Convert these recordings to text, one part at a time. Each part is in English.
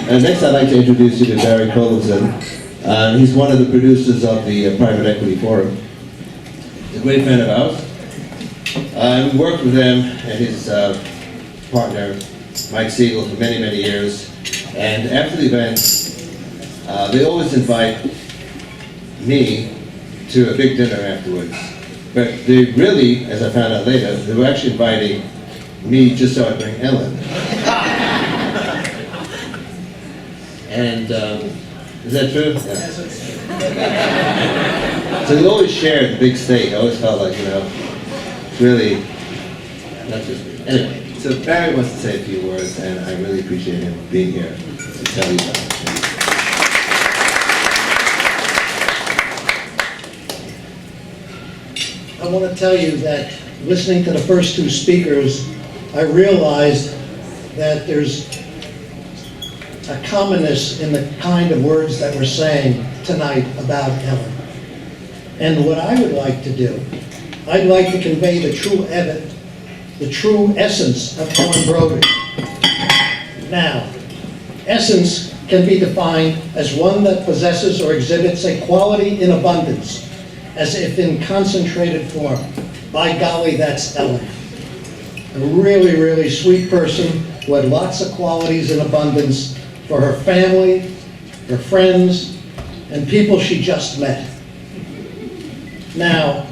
And next I'd like to introduce you to Barry Collinson. He's one of the producers of the Private Equity Forum. He's a great friend of ours. We worked with him and his partner, Mike Siegel, for many, many years. And after the event, they always invite me to a big dinner afterwards. But they really, as I found out later, they were actually inviting me just so I'd bring Ellen. And is that true? Yeah. So they always shared the big steak. I always felt like, it's really, not just me. Anyway, so Barry wants to say a few words, and I really appreciate him being here to tell you about it. I want to tell you that listening to the first two speakers, I realized that there's a commonness in the kind of words that we're saying tonight about Ellen. And what I would like to do, I'd like to convey the true essence of Ellen Brody. Now, essence can be defined as one that possesses or exhibits a quality in abundance, as if in concentrated form. By golly, that's Ellen. A really, really sweet person who had lots of qualities in abundance for her family, her friends, and people she just met. Now,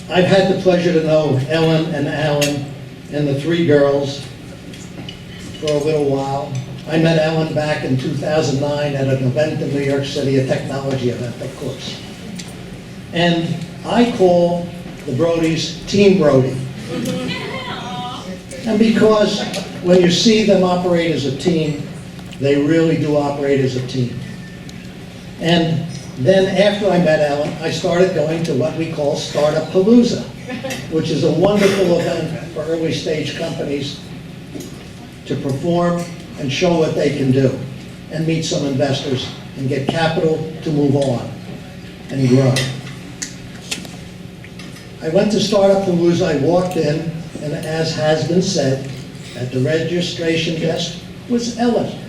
I've had the pleasure to know Ellen and Alan and the three girls for a little while. I met Ellen back in 2009 at an event in New York City, a technology event, of course. And I call the Brodies Team Brody. And because when you see them operate as a team, they really do operate as a team. And then after I met Ellen, I started going to what we call Startup Palooza, which is a wonderful event for early stage companies to perform and show what they can do and meet some investors and get capital to move on and grow. I went to Startup Palooza, I walked in, and as has been said, at the registration desk was Ellen,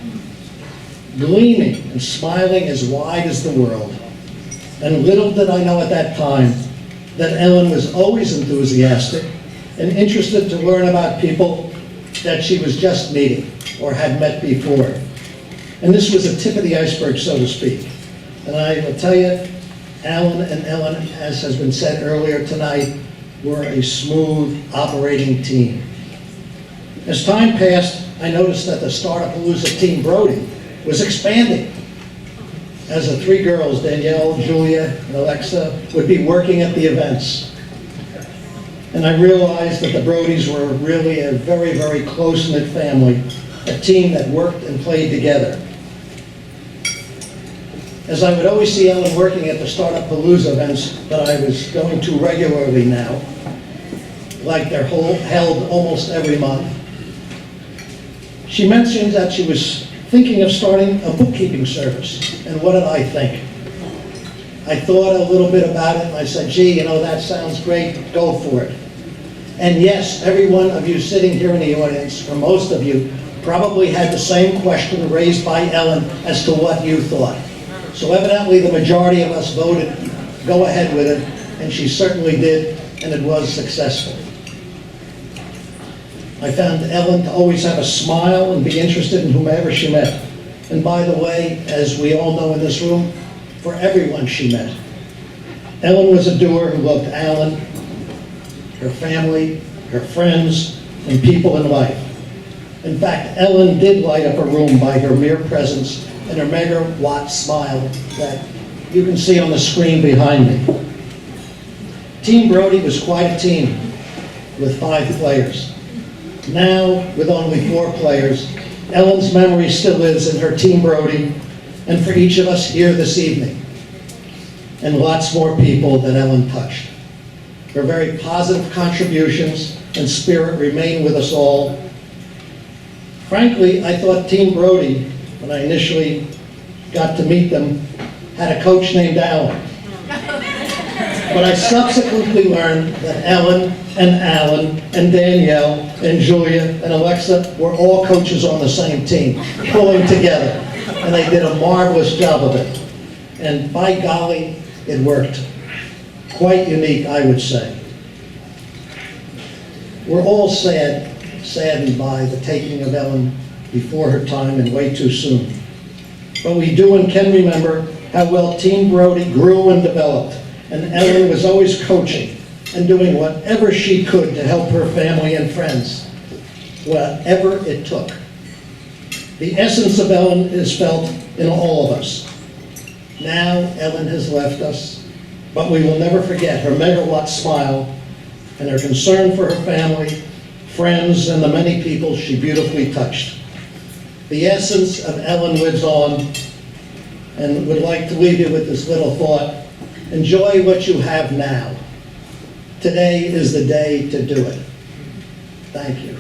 gleaming and smiling as wide as the world. And little did I know at that time that Ellen was always enthusiastic and interested to learn about people that she was just meeting or had met before. And this was a tip of the iceberg, so to speak. And I will tell you, Alan and Ellen, as has been said earlier tonight, were a smooth operating team. As time passed, I noticed that the Startup Palooza Team Brody was expanding. As the three girls, Danielle, Julia, and Alexa, would be working at the events. And I realized that the Brodies were really a very, very close-knit family, a team that worked and played together. As I would always see Ellen working at the Startup Palooza events that I was going to regularly now, like they're held almost every month, she mentioned that she was thinking of starting a bookkeeping service. And what did I think? I thought a little bit about it and I said, gee, that sounds great, go for it. And yes, every one of you sitting here in the audience, or most of you, probably had the same question raised by Ellen as to what you thought. So evidently the majority of us voted go ahead with it, and she certainly did, and it was successful. I found Ellen to always have a smile and be interested in whomever she met. And by the way, as we all know in this room, for everyone she met. Ellen was a doer who loved Alan, her family, her friends, and people in life. In fact, Ellen did light up a room by her mere presence and her megawatt smile that you can see on the screen behind me. Team Brody was quite a team with 5 players. Now, with only 4 players, Ellen's memory still lives in her Team Brody and for each of us here this evening, and lots more people that Ellen touched. Her very positive contributions and spirit remain with us all. Frankly, I thought Team Brody, when I initially got to meet them, had a coach named Alan. But I subsequently learned that Ellen and Alan and Danielle and Julia and Alexa were all coaches on the same team, pulling together. And they did a marvelous job of it. And by golly, it worked. Quite unique, I would say. We're all saddened by the taking of Ellen before her time and way too soon. But we do and can remember how well Team Brody grew and developed, and Ellen was always coaching and doing whatever she could to help her family and friends, whatever it took. The essence of Ellen is felt in all of us. Now Ellen has left us, but we will never forget her megawatt smile and her concern for her family, friends, and the many people she beautifully touched. The essence of Ellen lives on, and would like to leave you with this little thought. Enjoy what you have now. Today is the day to do it. Thank you.